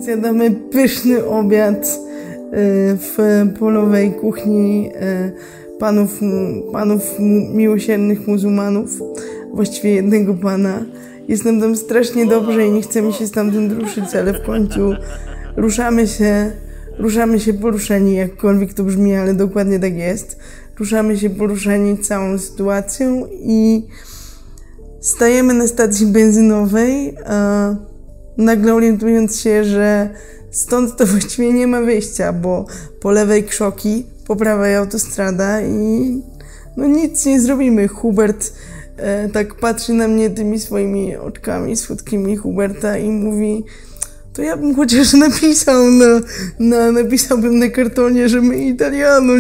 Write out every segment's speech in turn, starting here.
Zjadamy pyszny obiad w polowej kuchni panów miłosiernych muzułmanów, właściwie jednego pana. Jest nam tam strasznie dobrze i nie chcemy się stamtąd ruszyć, ale w końcu ruszamy się poruszeni, jakkolwiek to brzmi, ale dokładnie tak jest. Ruszamy się poruszeni całą sytuacją i stajemy na stacji benzynowej, nagle orientując się, że stąd to właściwie nie ma wyjścia, bo po lewej krzoki, po prawej autostrada i no nic nie zrobimy. Hubert tak patrzy na mnie tymi swoimi oczkami słodkimi Huberta i mówi: to ja bym chociaż napisałbym na kartonie, że my Italiano,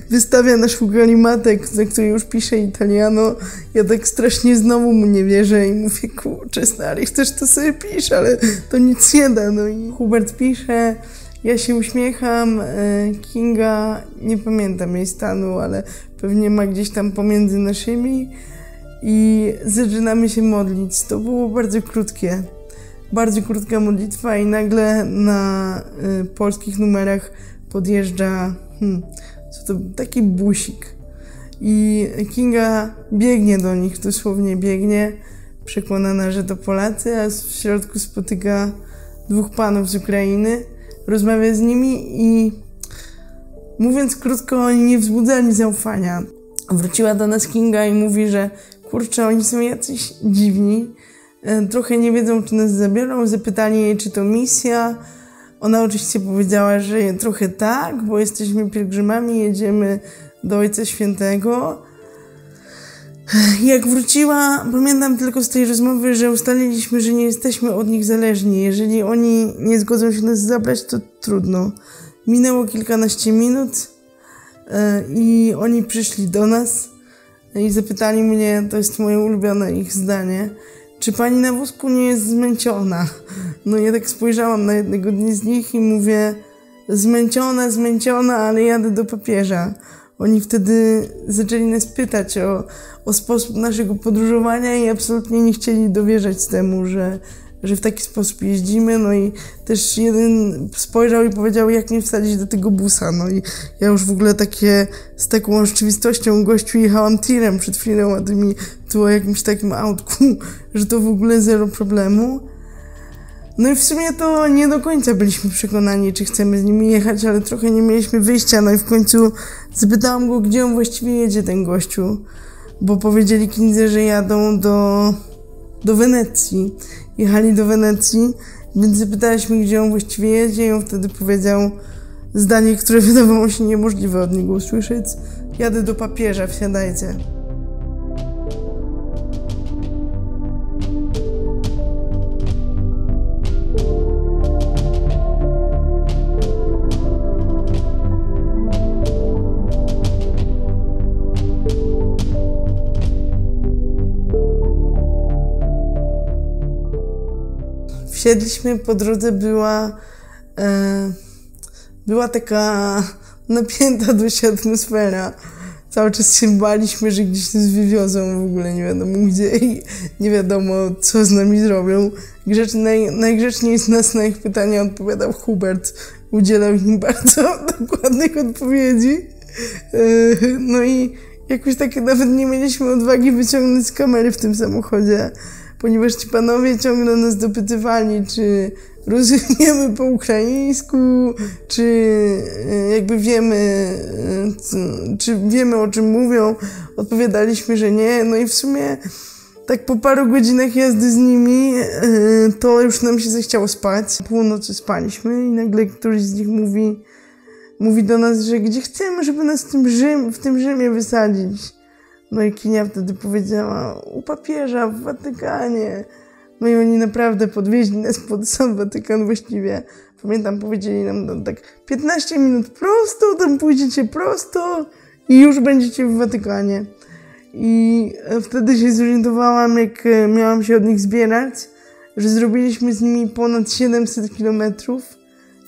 wystawia nasz galimatek, na który już pisze Italiano. Ja tak strasznie znowu mu nie wierzę i mówię: kurczę stary, chcesz to sobie pisz, ale to nic nie da. No i Hubert pisze, ja się uśmiecham, Kinga, nie pamiętam jej stanu, ale pewnie ma gdzieś tam pomiędzy naszymi i zaczynamy się modlić. To było bardzo krótka modlitwa i nagle na polskich numerach podjeżdża taki busik i Kinga biegnie do nich, dosłownie biegnie, przekonana, że to Polacy, a w środku spotyka dwóch panów z Ukrainy, rozmawia z nimi i mówiąc krótko, oni nie wzbudzali zaufania. Wróciła do nas Kinga i mówi, że kurczę, oni są jacyś dziwni, trochę nie wiedzą, czy nas zabiorą, zapytali jej, czy to misja. Ona oczywiście powiedziała, że trochę tak, bo jesteśmy pielgrzymami, jedziemy do Ojca Świętego. Jak wróciła, pamiętam tylko z tej rozmowy, że ustaliliśmy, że nie jesteśmy od nich zależni. Jeżeli oni nie zgodzą się nas zabrać, to trudno. Minęło kilkanaście minut i oni przyszli do nas i zapytali mnie, to jest moje ulubione ich zdanie, czy pani na wózku nie jest zmęczona? No ja tak spojrzałam na jednego z nich i mówię: zmęczona, ale jadę do papieża. Oni wtedy zaczęli nas pytać o sposób naszego podróżowania i absolutnie nie chcieli dowierzać temu, że w taki sposób jeździmy. No i też jeden spojrzał i powiedział, jak mnie wsadzić do tego busa. No i ja już w ogóle z taką rzeczywistością gościu jechałam tirem przed chwilą, a ty mi tu o jakimś takim autku, że to w ogóle zero problemu. No i w sumie to nie do końca byliśmy przekonani, czy chcemy z nimi jechać, ale trochę nie mieliśmy wyjścia. No i w końcu zapytałam go, gdzie on właściwie jedzie, ten gościu, bo powiedzieli Kindze, że jadą do Wenecji. Jechali do Wenecji, więc zapytaliśmy, gdzie on właściwie jedzie i on wtedy powiedział zdanie, które wydawało się niemożliwe od niego usłyszeć: jadę do papieża, wsiadajcie. Wsiedliśmy, po drodze była taka napięta dość atmosfera. Cały czas się baliśmy, że gdzieś nas wywiozą w ogóle nie wiadomo gdzie i nie wiadomo, co z nami zrobią. Najgrzeczniej z nas na ich pytania odpowiadał Hubert. Udzielał im bardzo dokładnych odpowiedzi. No i jakoś tak nawet nie mieliśmy odwagi wyciągnąć kamery w tym samochodzie, ponieważ ci panowie ciągle nas dopytywali, czy rozumiemy po ukraińsku, czy jakby czy wiemy, o czym mówią. Odpowiadaliśmy, że nie. No i w sumie tak po paru godzinach jazdy z nimi to już nam się zechciało spać. Północy spaliśmy i nagle któryś z nich mówi do nas, że gdzie chcemy, żeby nas w tym Rzymie wysadzić. No i Kinia wtedy powiedziała: u papieża w Watykanie. No i oni naprawdę podwieźli nas pod sam Watykan właściwie. Pamiętam, powiedzieli nam tak 15 minut prosto, tam pójdziecie prosto i już będziecie w Watykanie. I wtedy się zorientowałam, jak miałam się od nich zbierać, że zrobiliśmy z nimi ponad 700 kilometrów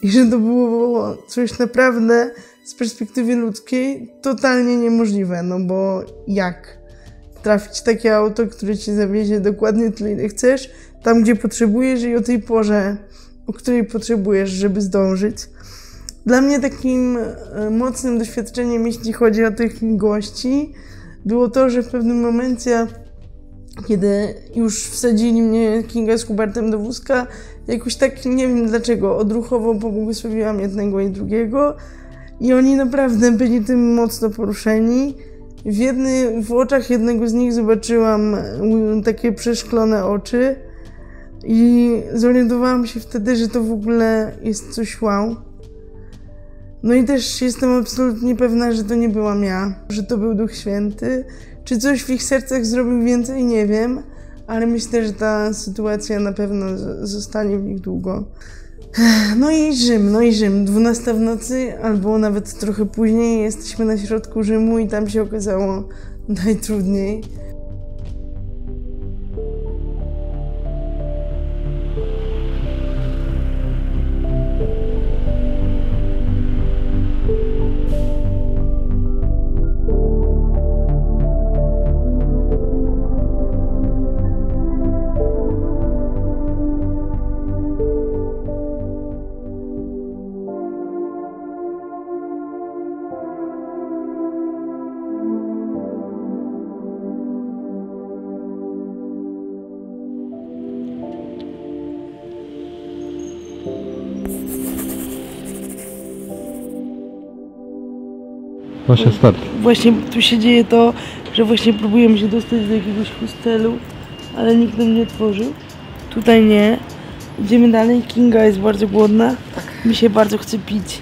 i że to było coś naprawdę z perspektywy ludzkiej totalnie niemożliwe, no bo jak trafić takie auto, które cię zawiezie dokładnie tyle, ile chcesz, tam gdzie potrzebujesz i o tej porze o której potrzebujesz, żeby zdążyć. Dla mnie takim mocnym doświadczeniem, jeśli chodzi o tych gości, było to, że w pewnym momencie, kiedy już wsadzili mnie Kinga z Hubertem do wózka, jakoś tak, nie wiem dlaczego, odruchowo pobłogosławiłam jednego i drugiego i oni naprawdę byli tym mocno poruszeni. W oczach jednego z nich zobaczyłam takie przeszklone oczy i zorientowałam się wtedy, że to w ogóle jest coś wow. No i też jestem absolutnie pewna, że to nie byłam ja, że to był Duch Święty. Czy coś w ich sercach zrobił więcej, nie wiem, ale myślę, że ta sytuacja na pewno zostanie w nich długo. No i Rzym. 12 w nocy, albo nawet trochę później, jesteśmy na środku Rzymu i tam się okazało najtrudniej. Właśnie start. Właśnie tu się dzieje to, że właśnie próbujemy się dostać do jakiegoś hostelu, ale nikt nam nie otworzył. Tutaj nie. Idziemy dalej. Kinga jest bardzo głodna. Tak. Mi się bardzo chce pić.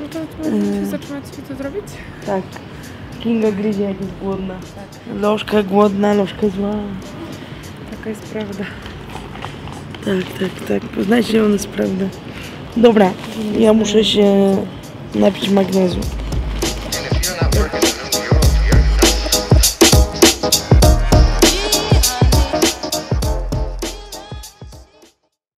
No to możemy się zatrzymać i to zrobić? Tak. Kinga gryzie jak jest głodna. Tak. Lożka głodna, lożka zła. Taka jest prawda. Tak. Poznajcie, ona jest prawda. Dobra, ja muszę się napić magnezu.